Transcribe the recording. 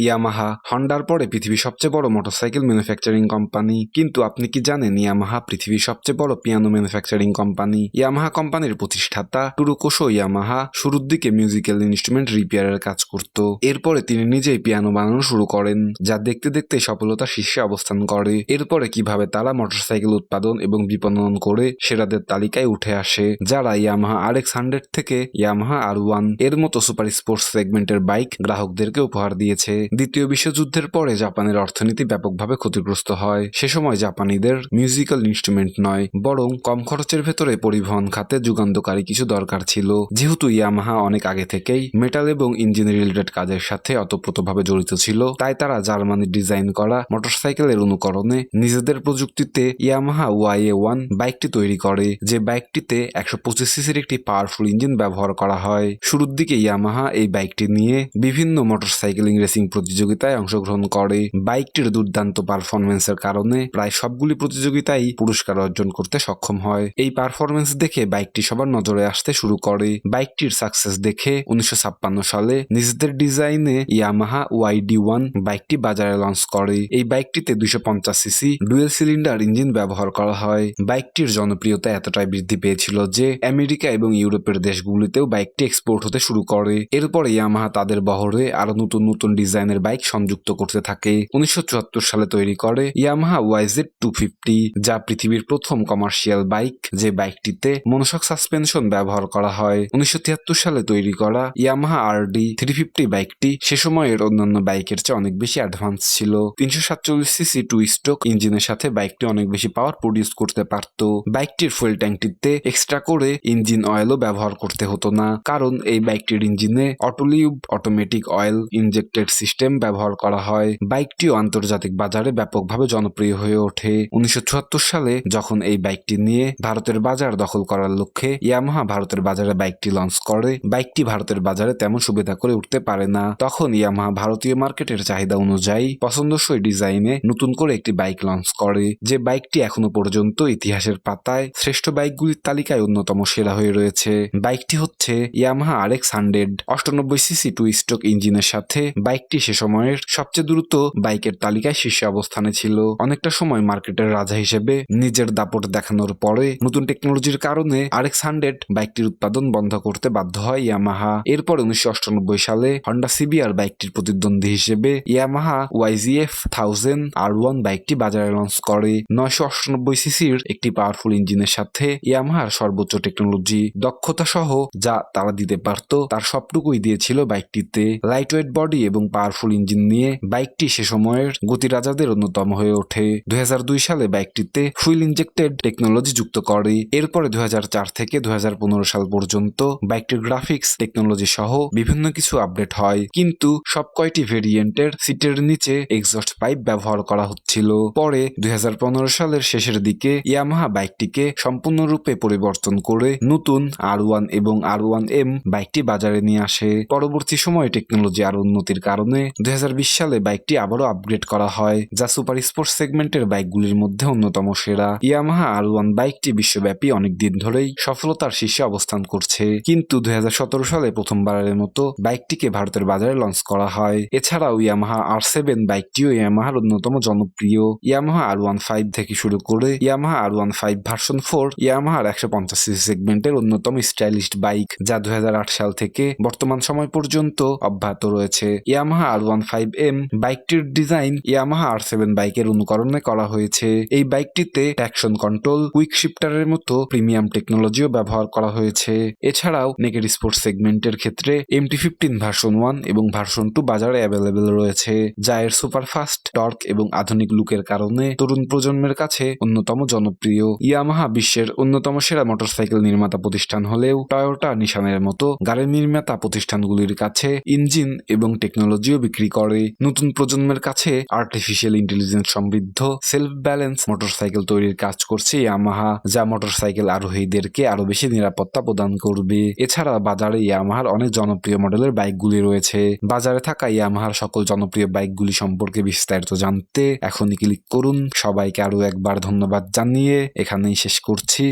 Yamaha হন্ডার পরে পৃথিবীর সবচেয়ে বড় মোটরসাইকেল ম্যানুফ্যাকচারিং কোম্পানি। কিন্তু আপনি কি জানেন ইয়ামাহা পৃথিবীর সবচেয়ে বড় পিয়ানো ম্যানুফ্যাকচারিং কোম্পানি? ইয়ামাহা কোম্পানির প্রতিষ্ঠাতা টোরাকুসু ইয়ামাহা শুরুর দিকে মিউজিক্যাল ইনস্ট্রুমেন্ট রিপেয়ারের কাজ করত। এরপরে তিনি নিজেই পিয়ানো বানানো শুরু করেন, যা দেখতে দেখতে সফলতার শীর্ষে অবস্থান করে। এরপরে কিভাবে তারা মোটরসাইকেল উৎপাদন এবং বিপণন করে সেরাদের তালিকায় উঠে আসে, যারা ইয়ামাহা RX-100 থেকে ইয়ামাহা R1 এর মতো সুপার স্পোর্টস সেগমেন্টের বাইক গ্রাহকদেরকে উপহার দিয়েছে। দ্বিতীয় বিশ্বযুদ্ধের পরে জাপানের অর্থনীতি ব্যাপকভাবে ক্ষতিগ্রস্ত হয়। সে সময় জাপানিদের মিউজিক্যাল ইনস্ট্রুমেন্ট নয়, বরং কম খরচের ভেতরে পরিবহন খাতে যুগান্তকারী কিছু দরকার ছিল। যেহেতু ইয়ামাহা অনেক আগে থেকেই মেটাল এবং ইঞ্জিন রিলেটেড কাজের সাথে অতপ্রতভাবে জড়িত ছিল, তাই তারা জার্মানির ডিজাইন করা মোটরসাইকেলের অনুকরণে নিজেদের প্রযুক্তিতে ইয়ামাহা YA1 বাইকটি তৈরি করে, যে বাইকটিতে 125 সিসির একটি পাওয়ারফুল ইঞ্জিন ব্যবহার করা হয়। শুরুর দিকে ইয়ামাহা এই বাইকটি নিয়ে বিভিন্ন মোটরসাইকেলিং রেসিং প্রতিযোগিতায় অংশগ্রহণ করে। বাইকটির দুর্দান্ত পারফরমেন্সের কারণে প্রায় সবগুলি প্রতিযোগিতায় পুরস্কার অর্জন করতে সক্ষম হয়। এই পারফরমেন্স দেখে বাইকটি সবার নজরে আসতে শুরু করে। বাইকটির সাকসেস দেখে 1956 সালে নিজেদের ডিজাইনে ইয়ামাহা YD1 বাইকটি বাজারে লঞ্চ করে। এই বাইকটিতে 250 সিসি ডুয়েল সিলিন্ডার ইঞ্জিন ব্যবহার করা হয়। বাইকটির জনপ্রিয়তা এতটাই বৃদ্ধি পেয়েছিল যে আমেরিকা এবং ইউরোপের দেশগুলিতেও বাইকটি এক্সপোর্ট হতে শুরু করে। এরপরে ইয়ামাহা তাদের বহরে আরো নতুন নতুন ডিজাইনের বাইক সংযুক্ত করতে থাকে। 1974 সালে তৈরি করে ইয়ামাহা YZ250, যা পৃথিবীর প্রথম কমার্শিয়াল বাইক, যে বাইকটিতে মনোশক সাসপেনশন ব্যবহার করা হয়। 1973 সালে তৈরি করা ইয়ামাহা RD350 বাইকটি সে সময়ের অন্যান্য বাইকের চেয়ে অনেক বেশি অ্যাডভান্স ছিল। 347 সিসি 2 স্ট্রোক ইঞ্জিনের সাথে বাইকটি অনেক বেশি পাওয়ার প্রডিউস করতে পারত। বাইকটির ফুয়েল ট্যাঙ্কটিতে এক্সট্রা করে ইঞ্জিন অয়েলও ব্যবহার করতে হতো না, কারণ এই বাইকটির ইঞ্জিনে অটোলিউব অটোমেটিক অয়েল ইনজেক্টেড সিস্টেম ব্যবহার করা হয়। বাইকটিও আন্তর্জাতিক বাজারে ব্যাপকভাবে জনপ্রিয় হয়ে ওঠে। 1974 সালে যখন এই বাইকটি নিয়ে ভারতের বাজার দখল করার লক্ষ্যে ইয়ামাহা ভারতের বাজারে বাইকটি লঞ্চ করে, বাইকটি ভারতের বাজারে তেমন সুবিধা করে উঠতে পারে না। তখন ইয়ামাহা ভারতীয় মার্কেটের চাহিদা অনুযায়ী পছন্দসই ডিজাইনে নতুন করে একটি বাইক লঞ্চ করে, যে বাইকটি এখনো পর্যন্ত ইতিহাসের পাতায় শ্রেষ্ঠ বাইকগুলির তালিকায় অন্যতম সেরা হয়ে রয়েছে। বাইকটি হচ্ছে ইয়ামাহা RX-100। 98 সিসি 2 স্ট্রোক ইঞ্জিনের সাথে বাইকটি সে সময়ের সবচেয়ে দ্রুত বাইকের তালিকায় শীর্ষে অবস্থানে ছিল। অনেকটা সময় মার্কেটের রাজা হিসেবে নিজের দাপট দেখানোর পরে নতুন টেকনোলজির কারণে RX-100 বাইকটির উৎপাদন বন্ধ করতে বাধ্য হয় ইয়ামাহা। এরপর 1998 সালে হন্ডা CBR বাইকটির প্রতিদ্বন্দ্বী হিসেবে ইয়ামাহা YZF 1000 R1 বাইকটি বাজারে লঞ্চ করে। 998 সিসির একটি পাওয়ারফুল ইঞ্জিনের সাথে ইয়ামাহার সর্বোচ্চ টেকনোলজি দক্ষতা সহ যা তারা দিতে পারত তার সবটুকুই দিয়েছিল বাইকটিতে। লাইটওয়েট বডি এবং পাওয়ারফুল ইঞ্জিন নিয়ে বাইকটি সে সময়ের গতিরাজাদের অন্যতম হয়ে ওঠে। 2002 সালে বাইকটিতে ফুয়েল ইনজেক্টেড টেকনোলজি যুক্ত করে। এরপরে 2004 থেকে 2015 সাল পর্যন্ত বাইকটির গ্রাফিক্স টেকনোলজি সহ বিভিন্ন কিছু আপডেট হয়, কিন্তু সব কয়টি ভেরিয়েন্টের সিটের নিচে এক্সস্ট পাইপ ব্যবহার করা হচ্ছিল। পরে 2015 সালের শেষের দিকে ইয়ামাহা বাইকটিকে সম্পূর্ণরূপে পরিবর্তন করে নতুন R1 এবং R1M বাইকটি বাজারে নিয়ে আসে। পরবর্তী সময়ে টেকনোলজি আরো উন্নতির কারণে 2020 সালে বাইকটি আবারও আপগ্রেড করা হয়, যা সুপার স্পোর্টস সেগমেন্টের বাইকগুলির মধ্যে অন্যতম সেরা। ইয়ামাহা R1 বাইকটি বিশ্বব্যাপী অনেক দিন ধরেই সফলতার শীর্ষে অবস্থান করছে, কিন্তু 2017 সালে প্রথমবারের মতো বাইকটিকে ভারতের বাজারে লঞ্চ করা হয়। এছাড়াও ইয়ামাহা R7 বাইকটিও ইয়ামাহার অন্যতম জনপ্রিয়। ইয়ামাহা R15 থেকে শুরু করে ইয়ামাহা R15 ভার্সন 4 ইয়ামাহার 150 সিসি সেগমেন্টের অন্যতম স্টাইলিশ বাইক, যা 2008 সাল থেকে বর্তমান সময় পর্যন্ত অব্যাহত রয়েছে। ইয়ামাহা R15M বাইকটির ডিজাইন ইয়ামাহা R7 বাইকের অনুকরণে করা হয়েছে। এই বাইকটিতে ট্র্যাকশন কন্ট্রোল, কুইক শিফটারের মতো প্রিমিয়াম টেকনোলজিও ব্যবহার করা হয়েছে। এছাড়াও নেকেড স্পোর্টস সেগমেন্টের ক্ষেত্রে MT15 ভার্সন 1 এবং ভার্সন 2 বাজারে অ্যাভেলেবেল রয়েছে, যা এর সুপারফাস্ট টর্ক এবং আধুনিক লুকের কারণে তরুণ প্রজন্মের কাছে অন্যতম জনপ্রিয়। ইয়ামাহা বিশ্বের অন্যতম সেরা মোটরসাইকেল নির্মাতা প্রতিষ্ঠান হলেও টয়োটা, নিশানের মতো গাড়ি নির্মাতা প্রতিষ্ঠানগুলির কাছে ইঞ্জিন এবং টেকনোলজিও বিক্রি করে। নতুন প্রজন্মের কাছে আর্টিফিশিয়াল ইন্টেলিজেন্স সমৃদ্ধ সেলফ ব্যালেন্স মোটরসাইকেল তৈরির কাজ করছে ইয়ামাহা, যা মোটরসাইকেল আরোহীদেরকে আরো বেশি নিরাপত্তা প্রদান করবে। এছাড়া বাজারে ইয়ামাহার অনেক জনপ্রিয় মডেলের বাইকগুলি রয়েছে। বাজারে থাকা ইয়ামাহার সকল জনপ্রিয় বাইকগুলি সম্পর্কে বিস্তারিত জানতে এখনই ক্লিক করুন। সবাইকে আরো একবার ধন্যবাদ জানিয়ে এখানেই শেষ করছি।